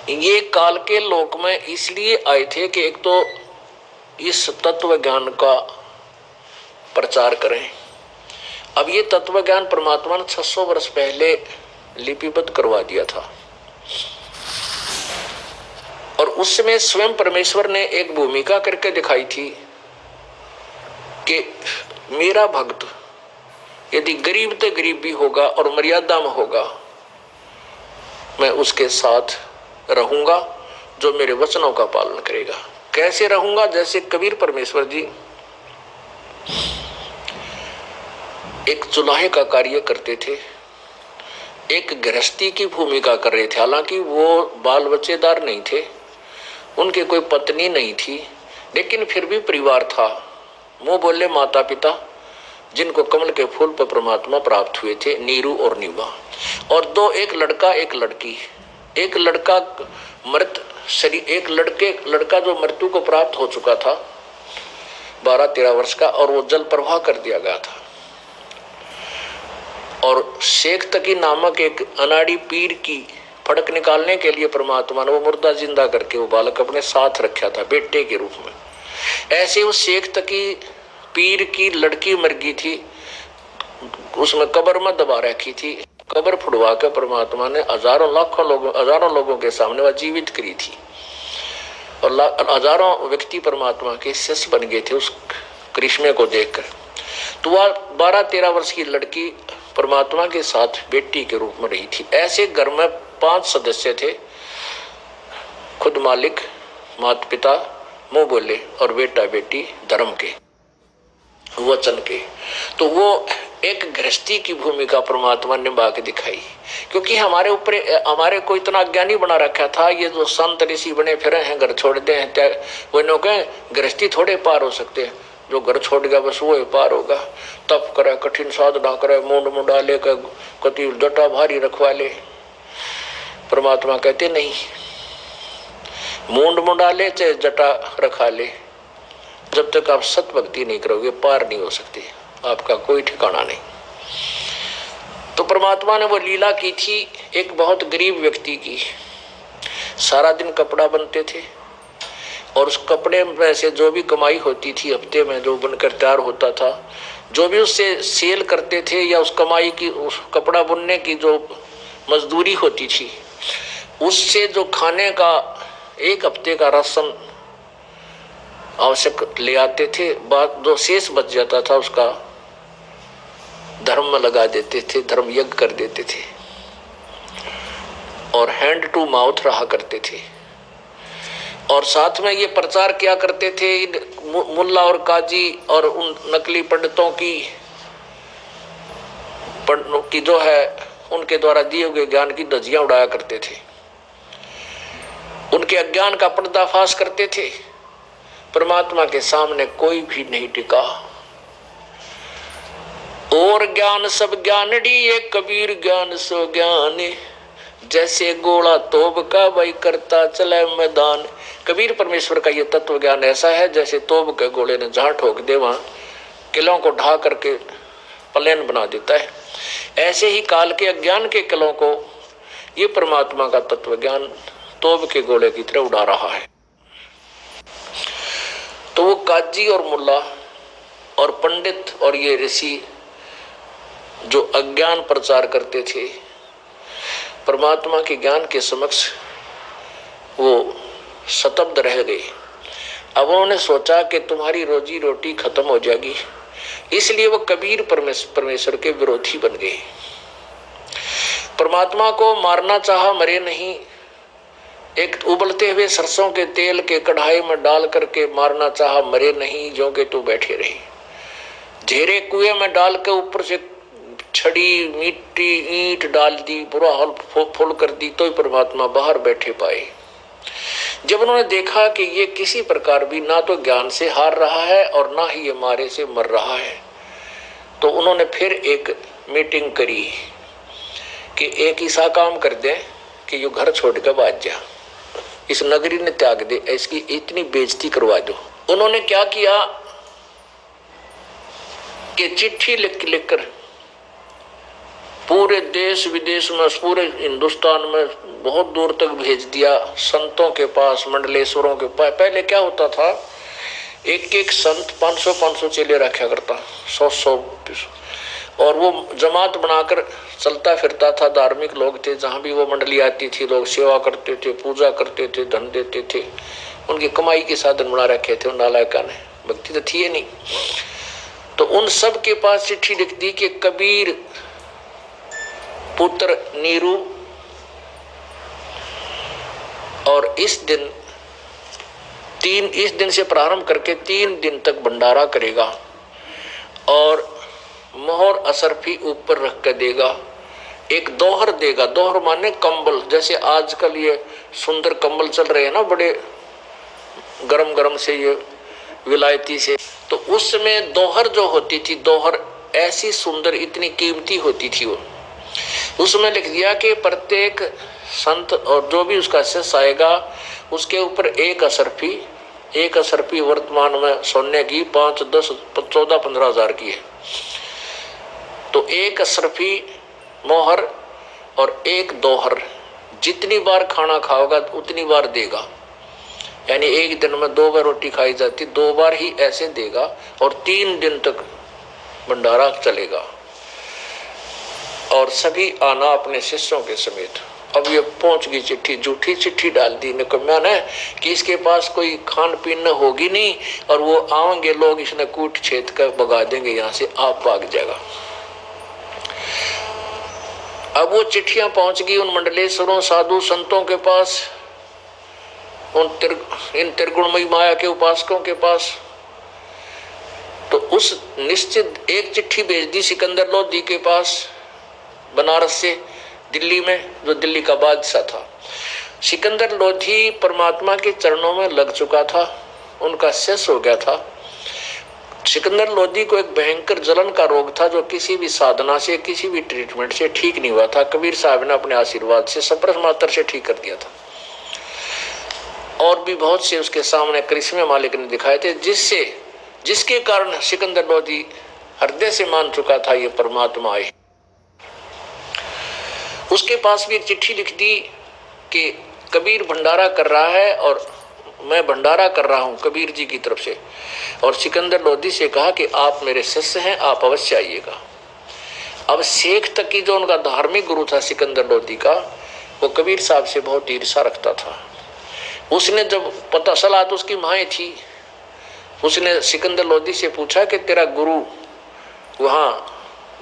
ये काल के लोक में इसलिए आए थे कि एक तो इस तत्व ज्ञान का प्रचार करें। अब ये तत्व ज्ञान परमात्मा ने 600 वर्ष पहले लिपिबद्ध करवा दिया था और उसमें स्वयं परमेश्वर ने एक भूमिका करके दिखाई थी कि मेरा भक्त यदि गरीब तो गरीब भी होगा और मर्यादा में होगा, मैं उसके साथ रहूंगा जो मेरे वचनों का पालन करेगा। कैसे रहूंगा? जैसे कबीर परमेश्वर जी एक चुलाहे का कार्य करते थे, एक गृहस्थी की भूमिका कर रहे थे। हालांकि वो बाल बच्चेदार नहीं थे, उनके कोई पत्नी नहीं थी, लेकिन फिर भी परिवार था। मुंह बोले माता पिता जिनको कमल के फूल पर परमात्मा प्राप्त हुए थे, नीरू और नीवा, और दो, एक लड़का एक लड़की। एक लड़का मृत शरीर, एक लड़का जो मृत्यु को प्राप्त हो चुका था 12-13 वर्ष का, और वो जल प्रवाह कर दिया गया था। और शेख तकी नामक एक अनाड़ी पीर की फड़क निकालने के लिए परमात्मा ने वो मुर्दा जिंदा करके वो बालक अपने साथ रखा था बेटे के रूप में। ऐसे उस शेख तकी पीर की लड़की मर गई थी, उसमें कब्र में दबा रखी थी। कब्र फुड़वा कर परमात्मा ने हजारों लोगों के सामने वह जीवित करी थी और हजारों व्यक्ति परमात्मा के शिष्य बन गए थे उस करिश्मे को देखकर। तो वह 12-13 वर्ष की लड़की परमात्मा के साथ बेटी के रूप में रही थी। ऐसे घर में 5 सदस्य थे, खुद मालिक, माता पिता, मुंह बोले और बेटा बेटी धर्म के, वचन के। तो वो एक गृहस्थी की भूमिका परमात्मा ने निभा के दिखाई, क्योंकि हमारे को इतना अज्ञानी बना रखा था। ये जो संत ऋषि बने फिरे हैं, घर छोड़ दे हैं, वो लोग गृहस्थी थोड़े पार हो सकते हैं। जो घर छोड़ गया बस वो पार होगा। तप करे, कठिन साधना करे, मुंड मुंडा ले कर कति जटा भारी रखवा ले। परमात्मा कहते नहीं, मुंड मुंडा ले चाहे जटा रखा ले, जब तक आप सत भक्ति नहीं करोगे पार नहीं हो सकती, आपका कोई ठिकाना नहीं। तो परमात्मा ने वो लीला की थी एक बहुत गरीब व्यक्ति की। सारा दिन कपड़ा बनते थे और उस कपड़े में से जो भी कमाई होती थी हफ्ते में जो बनकर तैयार होता था, जो भी उससे सेल करते थे या उस कमाई की, उस कपड़ा बुनने की जो मजदूरी होती थी, उससे जो खाने का एक हफ्ते का राशन आवश्यक ले आते थे, बाद जो शेष बच जाता था उसका धर्म में लगा देते थे, धर्म यज्ञ कर देते थे और हैंड टू माउथ रहा करते थे। और साथ में ये प्रचार किया करते थे, मुल्ला और काजी और उन नकली पंडितों की जो है उनके द्वारा दिए हुए ज्ञान की धज्जियां उड़ाया करते थे, उनके अज्ञान का पर्दाफाश करते थे। परमात्मा के सामने कोई भी नहीं टिका। और ज्ञान सब ज्ञानड़ी ये कबीर ज्ञान सो ज्ञान, जैसे गोला तोब का भाई करता चले मैदान। कबीर परमेश्वर का ये तत्व ज्ञान ऐसा है जैसे तोब के गोले ने जहां ठोक दे वहां किलों को ढा करके प्लेन बना देता है। ऐसे ही काल के अज्ञान के किलों को ये परमात्मा का तत्व ज्ञान तोब के गोले की तरह उड़ा रहा है। तो वो काजी और मुल्ला और पंडित और ये ऋषि जो अज्ञान प्रचार करते थे, परमात्मा के ज्ञान के समक्ष वो स्तब्ध रह गए। अब उन्होंने सोचा कि तुम्हारी रोजी रोटी खत्म हो जाएगी, इसलिए वो कबीर परमेश्वर के विरोधी बन गए। परमात्मा को मारना चाहा, मरे नहीं। एक उबलते हुए सरसों के तेल के कढ़ाई में डाल करके मारना चाहा, मरे नहीं, जो के तो बैठे रहे। झेरे कुएं में डाल के ऊपर से छड़ी मिट्टी ईंट डाल दी, बुरा हाल फुल कर दी, तो ही परमात्मा बाहर बैठे पाए। जब उन्होंने देखा कि ये किसी प्रकार भी ना तो ज्ञान से हार रहा है और ना ही ये मारे से मर रहा है, तो उन्होंने फिर एक मीटिंग करी कि एक ऐसा काम कर दे कि ये घर छोड़ कर भाग जा, इस नगरी ने त्याग दे, इसकी इतनी बेइज्जती करवा दो। उन्होंने क्या किया कि चिट्ठी लिख कर पूरे देश विदेश में, पूरे हिंदुस्तान में बहुत दूर तक भेज दिया, संतों के पास, मंडलेश्वरों के पास। पहले क्या होता था, एक एक संत 500-500 चेले रखा करता, 100-100, और वो जमात बनाकर चलता फिरता था। धार्मिक लोग थे, जहां भी वो मंडली आती थी लोग सेवा करते थे, पूजा करते थे, धन देते थे। उनकी कमाई के साधन बना रखे थे उन नालायका ने, भक्ति तो थी नहीं। तो उन सब के पास चिट्ठी लिख दी कि कबीर पुत्र नीरू और इस दिन से प्रारंभ करके 3 दिन तक भंडारा करेगा और मोहर असरफी ऊपर रख कर देगा, एक दोहर देगा। दोहर माने कंबल, जैसे आजकल ये सुंदर कंबल चल रहे हैं ना, बड़े गरम गरम से, ये विलायती से। तो उसमें दोहर जो होती थी, दोहर ऐसी सुंदर, इतनी कीमती होती थी वो। उसमें लिख दिया कि प्रत्येक संत और जो भी उसका शिष्य आएगा उसके ऊपर एक असरफी वर्तमान में सोने की 5, 10, 14, 15 हजार की है। तो एक असरफी मोहर और एक दोहर, जितनी बार खाना खाओगा उतनी बार देगा। यानी एक दिन में 2 बार रोटी खाई जाती, 2 बार ही ऐसे देगा और 3 दिन तक भंडारा चलेगा। और सभी आना अपने शिष्यों के समेत। अब ये पहुंच गई चिट्ठी, झूठी चिट्ठी डाल दी मैंने कि इसके पास कोई खान पीन होगी नहीं और वो आएंगे लोग, इसने कूट छेद कर भगा देंगे, यहाँ से आप भाग जाएगा। अब वो चिट्ठियां पहुंच गई उन मंडलेश्वरों, साधु संतों के पास, इन त्रिगुणमयी माया के उपासकों के पास। तो उस निश्चित एक चिट्ठी भेज दी सिकंदर लोधी के पास, बनारस से दिल्ली में, जो दिल्ली का बादशाह था। सिकंदर लोधी परमात्मा के चरणों में लग चुका था, उनका शिष्य हो गया था। सिकंदर लोधी को एक भयंकर जलन का रोग था, जो किसी भी साधना से, किसी भी ट्रीटमेंट से ठीक नहीं हुआ था। कबीर साहब ने अपने आशीर्वाद से सप्रस मात्र से ठीक कर दिया था। और भी बहुत से उसके सामने करिश्मे मालिक ने दिखाए थे, जिसके कारण सिकंदर लोधी हृदय से मान चुका था ये परमात्मा आए। उसके पास भी एक चिट्ठी लिख दी कि कबीर भंडारा कर रहा है और मैं भंडारा कर रहा हूं कबीर जी की तरफ से। और सिकंदर लोधी से कहा कि आप मेरे शिष्य हैं, आप अवश्य आइएगा। अब शेख तक की जो उनका धार्मिक गुरु था सिकंदर लोधी का, वो कबीर साहब से बहुत ईर्ष्या रखता था। उसने जब पता चला तो उसकी माएँ थी, उसने सिकंदर लोधी से पूछा कि तेरा गुरु वहाँ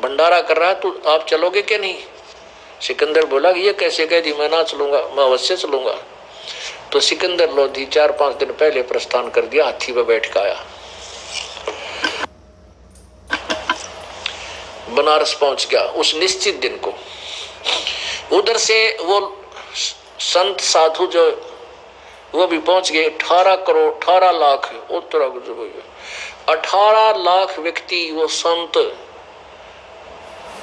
भंडारा कर रहा है, तो आप चलोगे क्या नहीं? सिकंदर बोला ये कैसे कह दी, मैं ना चलूंगा, मैं अवश्य चलूंगा। तो सिकंदर लोधी 4-5 दिन पहले प्रस्थान कर दिया, हाथी पर बैठ कर आया, बनारस पहुंच गया उस निश्चित दिन को। उधर से वो संत साधु जो वो भी पहुंच गए। 18 लाख 18 लाख व्यक्ति वो संत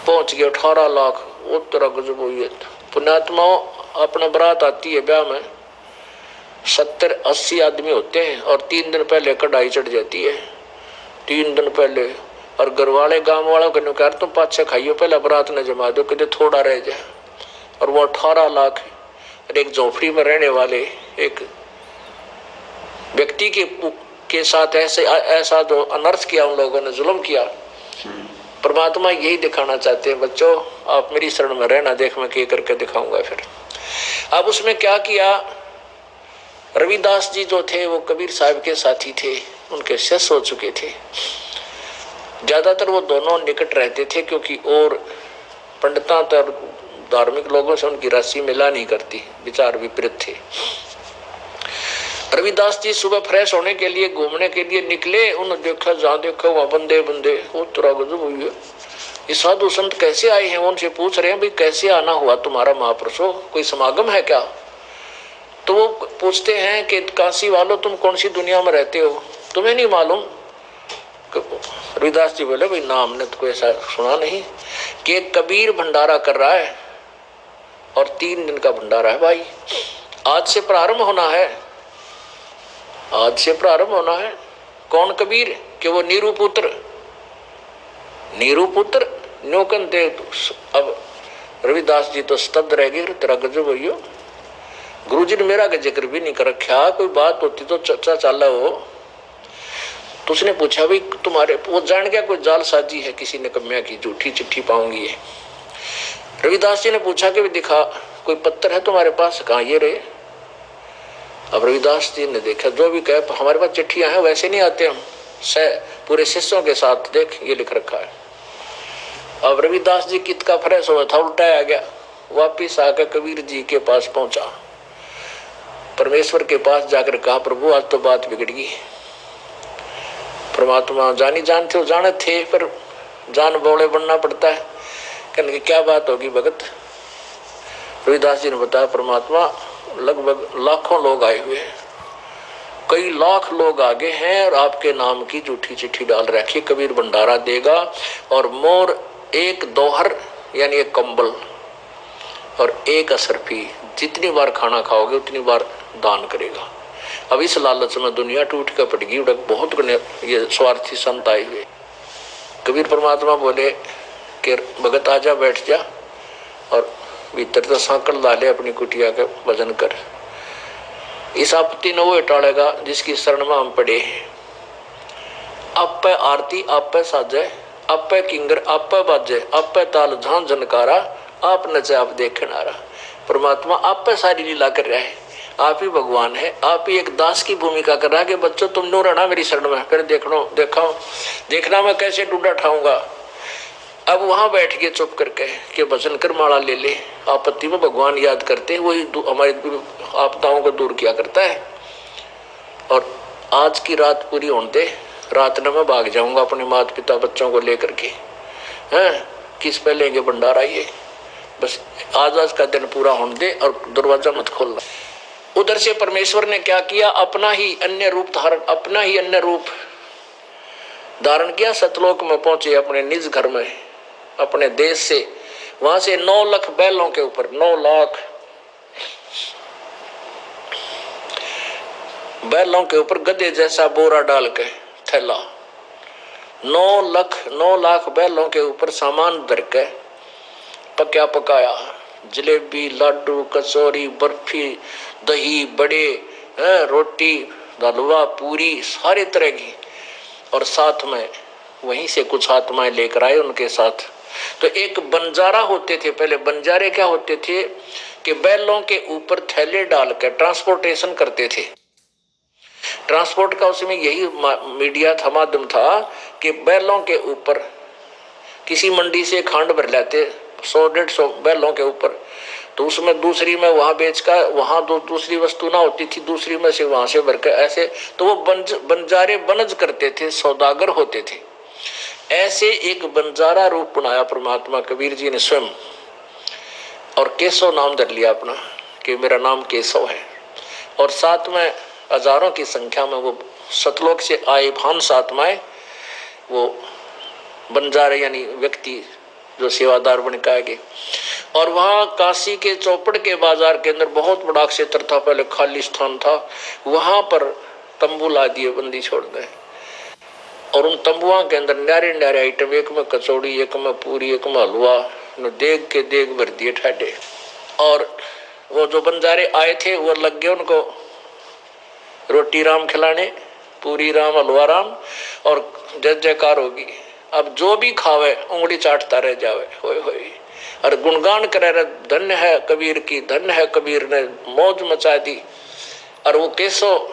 पहुंच गए। 18 लाख उत्तर गजब हुई है। पुण्यात्माओं, अपना बारात आती है ब्याह में, 70-80 आदमी होते हैं और 3 दिन पहले कढ़ाई चढ़ जाती है, 3 दिन पहले। और घर वाले गांव वालों को कह तुम 5-6 खाइयो, पहले बारात न जमा दो, कहते थोड़ा रह जाए। और वो 18 लाख और एक झोपड़ी में रहने वाले एक व्यक्ति के साथ ऐसा जो अनर्थ किया उन लोगों ने, जुल्म किया। परमात्मा यही दिखाना चाहते हैं, बच्चों आप मेरी शरण में रहना, देख मैं क्या करके दिखाऊंगा। फिर अब उसमें क्या किया, रविदास जी जो थे वो कबीर साहब के साथी थे, उनके शिष्य हो चुके थे। ज्यादातर वो दोनों निकट रहते थे, क्योंकि और पंडितां और धार्मिक लोगों से उनकी राशि मिला नहीं करती, विचार विपरीत थे। रविदास जी सुबह फ्रेश होने के लिए, घूमने के लिए निकले। उन्होंने देखा, जहाँ देखा वहाँ बंदे वो तुरा गजब हुई है, ये साधु संत कैसे आए हैं? उनसे पूछ रहे हैं भाई कैसे आना हुआ तुम्हारा महापुरुषों, कोई समागम है क्या? तो वो पूछते हैं कि काशी वालों तुम कौन सी दुनिया में रहते हो, तुम्हें नहीं मालूम? रविदास जी बोले भाई ना, हमने तो कोई ऐसा सुना नहीं कि एक कबीर भंडारा कर रहा है और 3 दिन का भंडारा है भाई, आज से प्रारंभ होना है, आज से प्रारंभ होना है। कौन कबीर? कि वो नीरू पुत्र न्योकन दे। अब रविदास जी तो स्तब्ध रह गए, तेरा गजब भैया, गुरु जी ने मेरा का जिक्र भी नहीं कर रखा, कोई बात होती तो चर्चा चाला हो। तो उसने पूछा भाई तुम्हारे, वो जान गया कोई जालसाजी है, किसी ने कमिया की, झूठी चिट्ठी पाऊंगी है। रविदास जी ने पूछा कि दिखा कोई पत्थर है तुम्हारे पास, कहाँ ये रहे। अब रविदास जी ने देखा, जो भी कहे हमारे पास चिट्ठियां हैं, वैसे नहीं आते हम पूरे शिष्यों के साथ, देख ये लिख रखा है। अब रविदास जी कित का फ्रेश हुआ था, उल्टा आ गया, वापिस आकर कबीर जी के पास पहुंचा, परमेश्वर के पास जाकर कहा प्रभु आज तो बात बिगड़ गई। परमात्मा जानी जानते हो, जाने थे पर जान बौड़े बनना पड़ता है। कहने की क्या बात होगी भगत। रविदास जी ने बताया परमात्मा लगभग लाखों लोग आए हुए हैं, कई लाख लोग आगे हैं और आपके नाम की झूठी चिट्ठी डाल रखी, कबीर भंडारा देगा और मोर एक दोहर यानी एक कंबल और एक असरफी, जितनी बार खाना खाओगे उतनी बार दान करेगा। अब इस लालच में दुनिया टूट कर पड़ गई, बहुत ये स्वार्थी संत आए हुए। कबीर परमात्मा बोले कि भगत आजा बैठ जा और भीतर तो सांकल डाले अपनी कुटिया के वजन कर। इस आपत्ति न वो टालेगा जिसकी शरण में हम पड़े। आप पे आरती आप पे साजे, आप पे किंगर आप पे बाजे, आप पे ताल झां झनकारा, आप नचे आप देखन आ रहा। परमात्मा आप पे सारी लीला कर रहा है, आप ही भगवान है, आप ही एक दास की भूमिका कर रहा है कि बच्चों तुम नो रहना मेरी शरण में, फिर देखना मैं कैसे डूडा ठाऊंगा। अब वहां बैठ के चुप करके कि भजन कर माला ले ले, आपत्ति में भगवान याद करते, वही हमारी आपदाओं को दूर किया करता है। और आज की रात पूरी होने दे, रात में मैं भाग जाऊंगा अपने माता पिता बच्चों को लेकर के, हैं किस पे लेंगे भंडारा, ये बस आज का दिन पूरा होने दे और दरवाजा मत खोलना। उधर से परमेश्वर ने क्या किया, अपना ही अन्य रूप धारण किया, सतलोक में पहुंचे अपने निज घर में, अपने देश से। वहां से 9 लाख बैलों के ऊपर 9 लाख बैलों के ऊपर गधे जैसा बोरा डाल के थैला, 9 लाख बैलों के ऊपर सामान धर के पका पकाया, जलेबी लाडू कचौरी बर्फी दही बड़े रोटी हलवा पूरी सारे तरह की, और साथ में वहीं से कुछ आत्माएं लेकर आए उनके साथ। तो एक बंजारा होते थे पहले, बंजारे क्या होते थे कि बैलों के ऊपर थैले डाल कर ट्रांसपोर्टेशन करते थे। ट्रांसपोर्ट का उसमें यही मीडिया था, माध्यम था कि बैलों के ऊपर किसी मंडी से खांड भर लाते 100-150 बैलों के ऊपर, तो उसमें दूसरी में वहां बेच कर, वहां दूसरी वस्तु ना होती थी, दूसरी में से वहां से भर कर ऐसे, तो वो बंजारे बनज करते थे, सौदागर होते थे। ऐसे एक बंजारा रूप बनाया परमात्मा कबीर जी ने स्वयं, और केशव नाम धर लिया अपना कि मेरा नाम केशव है। और साथ में हजारों की संख्या में वो सतलोक से आए भांस आत्माएं, वो बंजारे यानी व्यक्ति जो सेवादार बन के आए। और वहाँ काशी के चौपड़ के बाजार के अंदर बहुत बड़ा क्षेत्र था, पहले खाली स्थान था, वहां पर तंबू ला दिए, बंदी छोड़ गए, और उन तंबुओं के अंदर न्यारे आइटम, एक में कचौड़ी, एक में पूरी, एक में हलवा, देग के देग भर दिए ठाडे। और वो जो बंजारे आए थे वो लग गए उनको रोटी राम खिलाने, पूरी राम हलवा राम, और जय जयकार होगी। अब जो भी खावे उंगली चाटता रह जावे, होए होए, और गुणगान करे रहे, धन्य है कबीर की, धन्य है कबीर ने मौज मचा दी। और वो केशव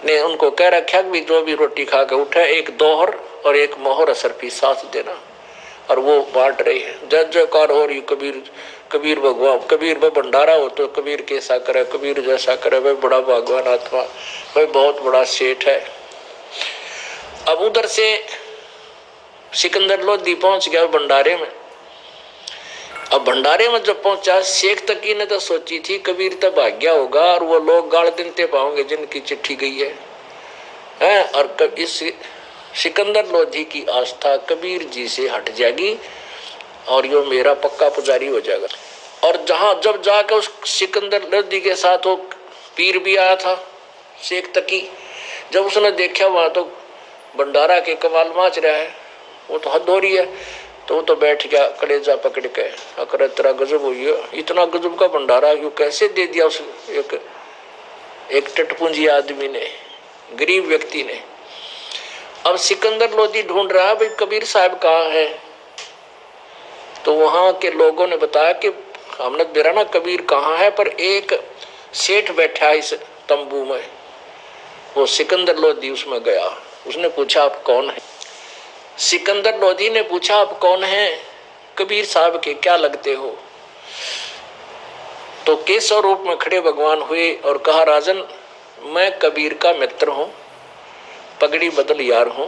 ने उनको कह रखा कि जो भी रोटी खा के उठे एक दोहर और एक मोहर असरफी साथ देना, और वो बांट रही है। जय जयकार हो रही कबीर भगवान, कबीर में भंडारा हो तो कबीर कैसा करे, कबीर जैसा करे, वह बड़ा भगवान आत्मा, वह बहुत बड़ा सेठ है। अब उधर से सिकंदर लोधी पहुंच गया भंडारे में। अब भंडारे में जब पहुंचा, शेख तकी ने तो सोची थी कबीर तो भाग्या होगा और वो लोग गाड़ देते पाओगे जिनकी चिट्ठी गई है? और इस सिकंदर लोधी की आस्था कबीर जी से हट जाएगी और यो मेरा पक्का पुजारी हो जाएगा। और जब जाकर उस सिकंदर लोधी के साथ वो पीर भी आया था शेख तकी, जब उसने देखा वहां तो भंडारा के कमाल माच रहा है, वो तो हद हो रही है, तो वो तो बैठ गया कलेजा पकड़ के, अकर तेरा गजब हुई है, इतना गजब का भंडारा क्यों कैसे दे दिया उस एक टटपुंजी आदमी ने, गरीब व्यक्ति ने। अब सिकंदर लोधी ढूंढ रहा है भाई कबीर साहब कहाँ है। तो वहां के लोगों ने बताया कि हमने बिराना कबीर कहाँ है, पर एक सेठ बैठा है इस तंबू में। वो सिकंदर लोधी उसमें गया, उसने पूछा आप कौन है। सिकंदर लोधी ने पूछा आप कौन हैं, कबीर साहब के क्या लगते हो। तो केशव रूप में खड़े भगवान हुए और कहा राजन मैं कबीर का मित्र हूं, पगड़ी बदल यार हूं।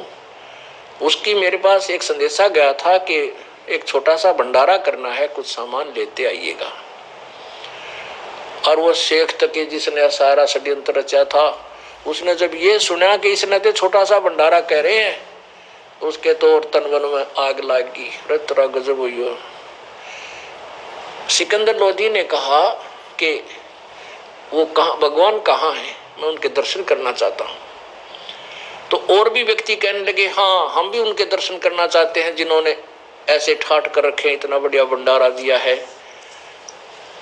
उसकी मेरे पास एक संदेशा गया था कि एक छोटा सा भंडारा करना है, कुछ सामान लेते आइएगा। और वो शेख तकी जिसने सारा षड्यंत्र रचा था, उसने जब ये सुना कि इसने तो छोटा सा भंडारा कह रहे हैं, उसके तो और तनवन में आग लागी, तेरा गजब हुई हो। सिकंदर लोधी ने कहा कि वो कहाँ भगवान कहाँ है, मैं उनके दर्शन करना चाहता हूँ। तो और भी व्यक्ति कहने लगे हाँ हम भी उनके दर्शन करना चाहते हैं जिन्होंने ऐसे ठाट कर रखे, इतना बढ़िया भंडारा दिया है।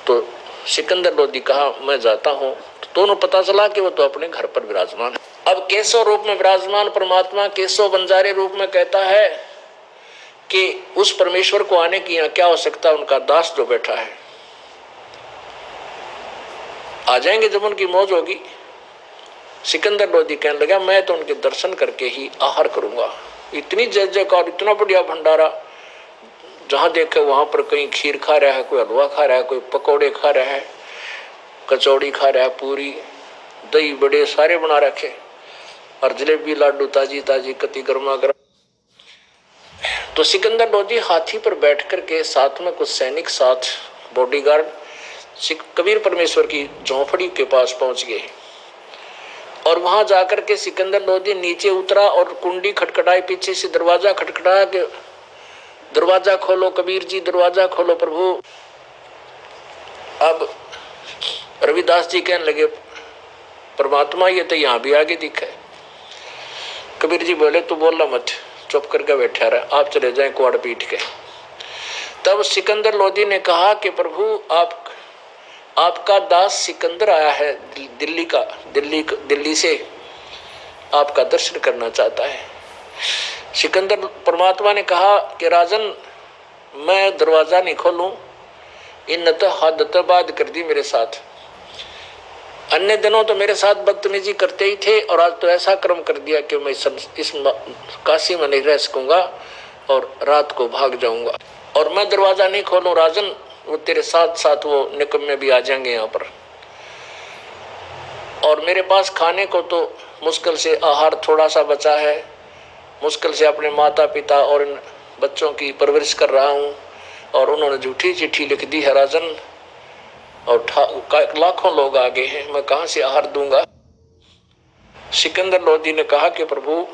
तो सिकंदर लोधी कहा मैं जाता हूँ। तो दोनों पता चला कि वो तो अपने घर पर विराजमान है। अब केशव रूप में विराजमान परमात्मा केशव बंजारे रूप में कहता है कि उस परमेश्वर को आने की यहाँ क्या आवश्यकता, उनका दास जो बैठा है आ जाएंगे जब उनकी मौज होगी। सिकंदर लोधी कहने लगा मैं तो उनके दर्शन करके ही आहार करूंगा। इतनी जय जयकार, इतना बढ़िया भंडारा, जहां देखे वहां पर कहीं खीर खा रहा है, कोई हलवा खा रहा है, कोई पकौड़े खा रहा है, कचौड़ी खा रहा है, पूरी दही बड़े सारे बना रखे, और जलेबी लाडू ताजी ताजी कति गर्मा गर्म। तो सिकंदर लोधी हाथी पर बैठ करके साथ में कुछ सैनिक साथ बॉडीगार्ड कबीर परमेश्वर की झोंपड़ी के पास पहुंच गए। और वहां जाकर के सिकंदर लोधी नीचे उतरा और कुंडी खटखटाई, पीछे से दरवाजा खटखटाया कि दरवाजा खोलो कबीर जी, दरवाजा खोलो प्रभु। अब रविदास जी कहने लगे परमात्मा ये तो यहां भी आगे दिखा है। कबीर जी बोले तू बोलना मत, चुप करके बैठा रहा, आप चले जाएं कुआड़ पीट के। तब सिकंदर लोधी ने कहा कि प्रभु आपका दास सिकंदर आया है दिल्ली से, आपका दर्शन करना चाहता है। सिकंदर परमात्मा ने कहा कि राजन मैं दरवाजा नहीं खोलूं, इन तो हद कर दी मेरे साथ। अन्य दिनों तो मेरे साथ बदतमीजी करते ही थे, और आज तो ऐसा कर्म कर दिया कि मैं इस काशी में नहीं रह सकूंगा और रात को भाग जाऊंगा। और मैं दरवाजा नहीं खोलूं राजन, वो तेरे साथ साथ वो निकम्मे भी आ जाएंगे यहाँ पर। और मेरे पास खाने को तो मुश्किल से आहार थोड़ा सा बचा है, मुश्किल से अपने माता पिता और इन बच्चों की परवरिश कर रहा हूँ, और उन्होंने झूठी चिट्ठी लिख दी है राजन, और लाखों लोग आगे हैं, मैं कहाँ से आहार दूंगा। सिकंदर लोधी ने कहा कि प्रभु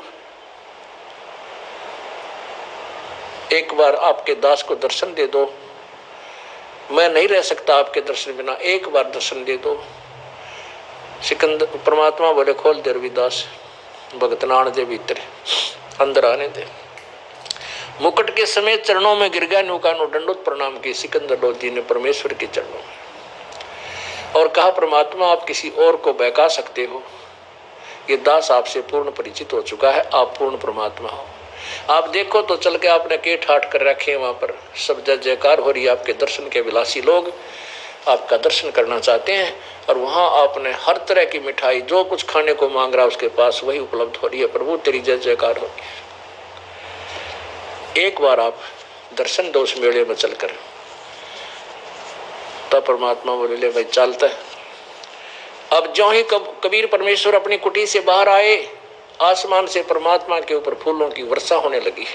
एक बार आपके दास को दर्शन दे दो, मैं नहीं रह सकता आपके दर्शन बिना, एक बार दर्शन दे दो। सिकंदर परमात्मा बोले खोल दे रविदास, भगत नाण दे भीतर, अंदर आने दे। मुकुट के समेत चरणों में गिर गया, नुकानो दंडोत प्रणाम की सिकंदर लोधी ने परमेश्वर के चरणों में, और कहा परमात्मा आप किसी और को बहका सकते हो, ये दास आपसे पूर्ण परिचित हो चुका है, आप पूर्ण परमात्मा हो। आप देखो तो चल के आपने के ठाट कर रखे हैं, वहां पर सब जय जयकार हो रही है, आपके दर्शन के विलासी लोग आपका दर्शन करना चाहते हैं, और वहां आपने हर तरह की मिठाई जो कुछ खाने को मांग रहा उसके पास वही उपलब्ध हो रही है। प्रभु तेरी जय जयकार हो, एक बार आप दर्शन दो उस मेले में चलकर। तब परमात्मा बोले ले भाई चलता है। अब ज्यों ही कबीर परमेश्वर अपनी कुटी से बाहर आए, आसमान से परमात्मा के ऊपर फूलों की वर्षा होने लगी।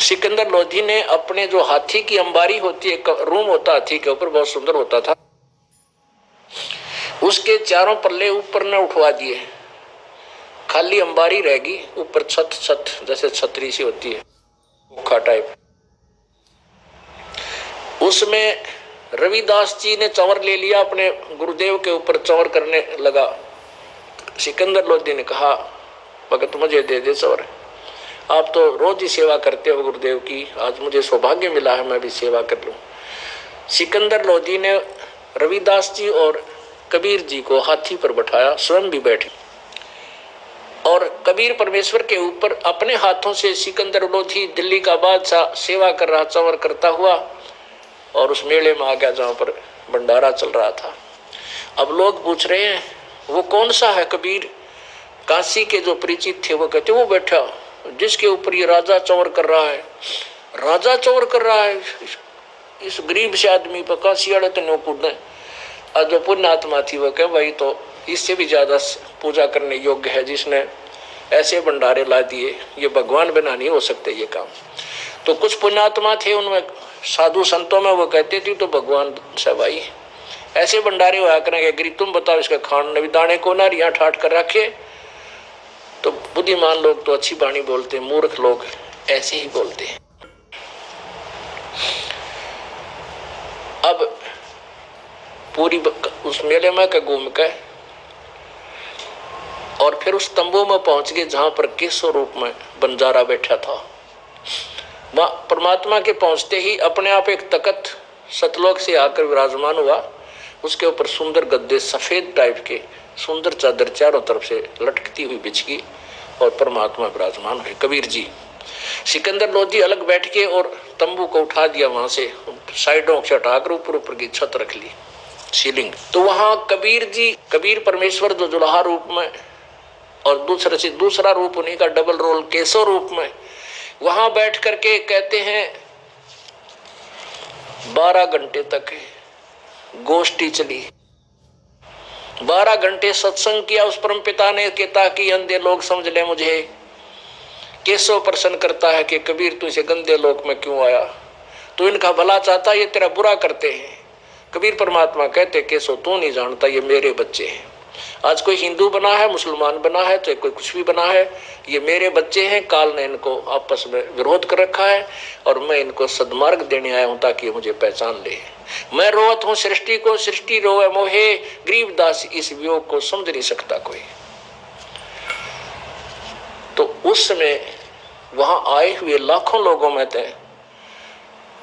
सिकंदर लोधी ने अपने जो हाथी की अंबारी होती है, रूम होता हाथी के ऊपर, बहुत सुंदर होता था, उसके चारों पल्ले ऊपर न उठवा दिए, खाली अंबारी रहेगी, ऊपर छत जैसे छतरी सी होती है मुखा टाइप, उसमें रविदास जी ने चंवर ले लिया, अपने गुरुदेव के ऊपर चंवर करने लगा। सिकंदर लोधी ने कहा भगत मुझे दे दे सौर। आप तो रोज ही सेवा करते हो गुरुदेव की, आज मुझे सौभाग्य मिला है मैं भी सेवा कर लूं। सिकंदर लोधी ने रविदास जी और कबीर जी को हाथी पर बैठाया, स्वयं भी बैठे, और कबीर परमेश्वर के ऊपर अपने हाथों से सिकंदर लोधी दिल्ली का बादशाह सेवा कर रहा, चंवर करता हुआ, और उस मेले में आ गया जहां पर भंडारा चल रहा था। अब लोग पूछ रहे हैं वो कौन सा है कबीर? काशी के जो परिचित थे वो कहते वो बैठा जिसके ऊपर ये राजा चंवर कर रहा है, राजा चंवर कर रहा है इस गरीब से आदमी पर, काशी वाले तो नौकुद है। और जो पुण्य आत्मा थी वो कहे भाई तो इससे भी ज्यादा पूजा करने योग्य है जिसने ऐसे भंडारे ला दिए, ये भगवान बिना नहीं हो सकते ये काम। तो कुछ पुण्यात्मा थे उनमें साधु संतों में, वो कहते थे तो भगवान से भाई ऐसे भंडारे हुआ करेंगे, गिरी तुम बताओ इसका खान नवी दाने को ना रिया ठाट कर रखे। तो बुद्धिमान लोग तो अच्छी वाणी बोलते हैं, मूर्ख लोग ऐसे ही बोलते हैं। अब पूरी उस मेले में घूम के और फिर उस तंबू में पहुंच गए जहां पर केशव रूप में बंजारा बैठा था। वहां परमात्मा के पहुंचते ही अपने आप एक तख्त सतलोक से आकर विराजमान हुआ, उसके ऊपर सुंदर गद्दे सफेद टाइप के, सुंदर चादर चारों तरफ से लटकती हुई बिछी और परमात्मा विराजमान हुए कबीर जी। सिकंदर लोधी अलग बैठ के और तंबू को उठा दिया, वहां से साइडों से हटाकर ऊपर की छत रख ली, सीलिंग। तो वहां कबीर जी, कबीर परमेश्वर जो जुलाहा रूप में और दूसरा रूप उन्हीं का डबल रोल केशव रूप में, वहां बैठ करके कहते हैं 12 घंटे तक गोष्ठी चली, 12 घंटे सत्संग किया उस परम पिता ने कि ताकि अंधे लोग समझ ले मुझे। केशव प्रश्न करता है कि कबीर तू इसे गंदे लोक में क्यों आया, तू इनका भला चाहता, ये तेरा बुरा करते हैं। कबीर परमात्मा कहते केशव तू नहीं जानता, ये मेरे बच्चे हैं। आज कोई हिंदू बना है, मुसलमान बना है, तो कोई कुछ भी बना है, ये मेरे बच्चे हैं। काल ने इनको आपस में विरोध कर रखा है और मैं इनको सद्मार्ग देने आया हूं ताकि ये मुझे पहचान ले। मैं रोवत हूं सृष्टि को, सृष्टि रोवे मोहे, गरीबदास इस वियोग को समझ नहीं सकता कोई। तो उस समय वहां आए हुए लाखों लोगों में थे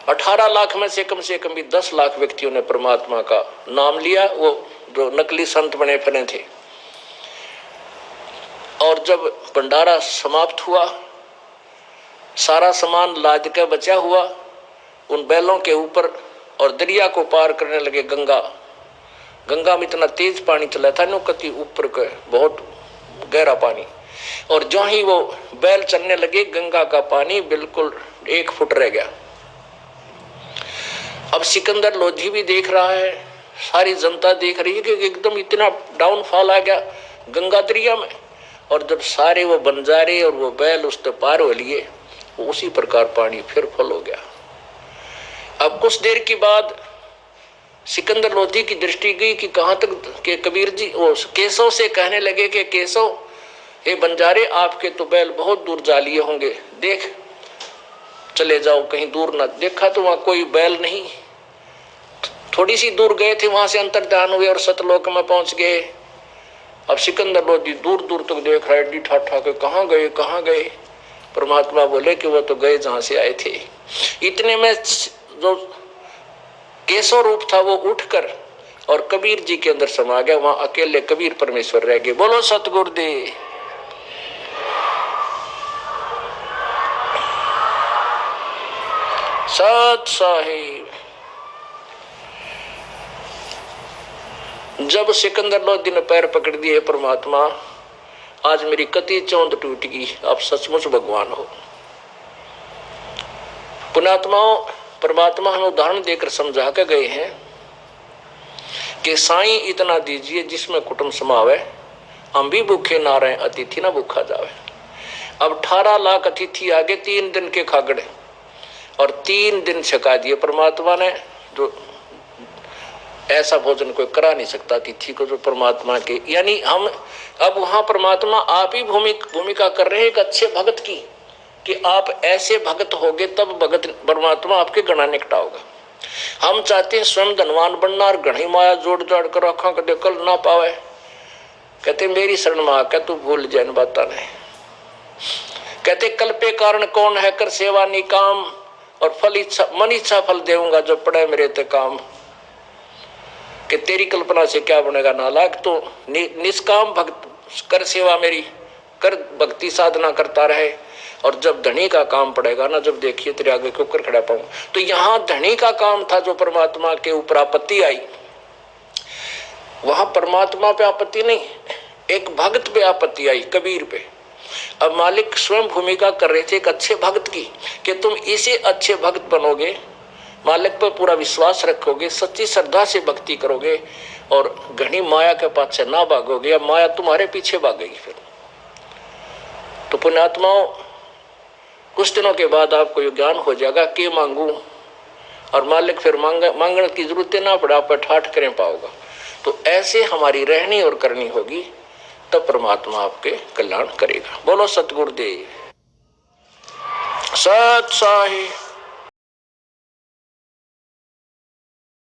18 लाख में से कम भी 10 लाख व्यक्तियों ने परमात्मा का नाम लिया, वो जो नकली संत बने फिरे थे। और जब भंडारा समाप्त हुआ, सारा सामान लाद के बचा हुआ उन बैलों के ऊपर और दरिया को पार करने लगे। गंगा में इतना तेज पानी चला था नो कति ऊपर के, बहुत गहरा पानी, और जो ही वो बैल चलने लगे गंगा का पानी बिल्कुल 1 फुट रह गया। अब सिकंदर लोधी भी देख रहा है, सारी जनता देख रही है कि एकदम इतना डाउनफॉल आ गया गंगा दरिया में। और जब सारे वो बंजारे और वो बैल उस पर पार हो लिए, उसी प्रकार पानी फिर फुल हो गया। अब कुछ देर के बाद सिकंदर लोधी की दृष्टि गई कि कहां तक के कबीर जी वो केशव से कहने लगे कि केशव हे बंजारे, आपके तो बैल बहुत दूर जा लिए होंगे, देख चले जाओ कहीं दूर ना। देखा तो वहां कोई बैल नहीं, थोड़ी सी दूर गए थे, वहां से अंतर्ध्यान हुए और सतलोक में पहुंच गए। अब सिकंदर लोधी दूर दूर तक देख रहा है ठाठा के, कहां गए। परमात्मा बोले कि वो तो गए जहां से आए थे। इतने में जो केशव रूप था वो उठकर और कबीर जी के अंदर समा गया। वहां अकेले कबीर परमेश्वर रह गए। बोलो सतगुरुदेव। सत साहिब। जब सिकंदर लोधी ने पैर पकड़ दिए, परमात्मा आज मेरी कति चौंध टूट गई, आप सचमुच भगवान हो। पुण्यात्माओं, परमात्मा हमें उदाहरण देकर समझा के गए हैं कि साईं इतना दीजिए जिसमें कुटुंब समावे, हम भी भूखे ना रहे, अतिथि ना भूखा जावे। अब 18 लाख अतिथि आगे, 3 दिन के खागड़े और 3 दिन छका दिए परमात्मा ने। जो ऐसा भोजन कोई करा नहीं सकता अतिथि को जो परमात्मा के, यानी हम अब वहां परमात्मा आप ही भूमिका कर रहे हैं एक अच्छे भगत की, कि आप ऐसे भगत होगे तब भगत परमात्मा आपके गणा निकटाओगा। हम चाहते हैं स्वयं धनवान बनना और घनी माया जोड़ जाड़ कर आखा कदे कल ना पावे। कहते मेरी शरण में आकर तू भूल जाए इन बातों ने, कहते कल्पे कारण कौन है, कर सेवा निकाम, और फल इच्छा मन इच्छा फल देऊंगा जो पड़े मेरे ते काम। कि तेरी कल्पना से क्या बनेगा नालायक, तो निष्काम भक्त कर सेवा मेरी, कर भक्ति साधना करता रहे, और जब धनी का काम पड़ेगा ना, जब देखिए तेरे आगे क्यों कर खड़ा पाऊं। तो यहां धनी का काम था जो परमात्मा के ऊपर आपत्ति आई, वहां परमात्मा पे आपत्ति नहीं, एक भक्त पे आपत्ति आई, कबीर पे। अब मालिक स्वयं भूमिका कर रहे थे एक अच्छे भक्त की, कि तुम इसे अच्छे भक्त बनोगे, मालिक पर पूरा विश्वास रखोगे, सच्ची श्रद्धा से भक्ति करोगे, और घनी माया के पास से ना भागोगे, या माया तुम्हारे पीछे भागेगी। फिर तो पुण्यात्माओं, कुछ दिनों के बाद आपको ये ज्ञान हो जाएगा कि मांगू, और मालिक फिर मांगने की जरूरत ना पड़े, आप पर ठाठ करें पाओगा। तो ऐसे हमारी रहनी और करनी होगी, तब परमात्मा आपके कल्याण करेगा। बोलो सतगुरुदेव सत साहिब।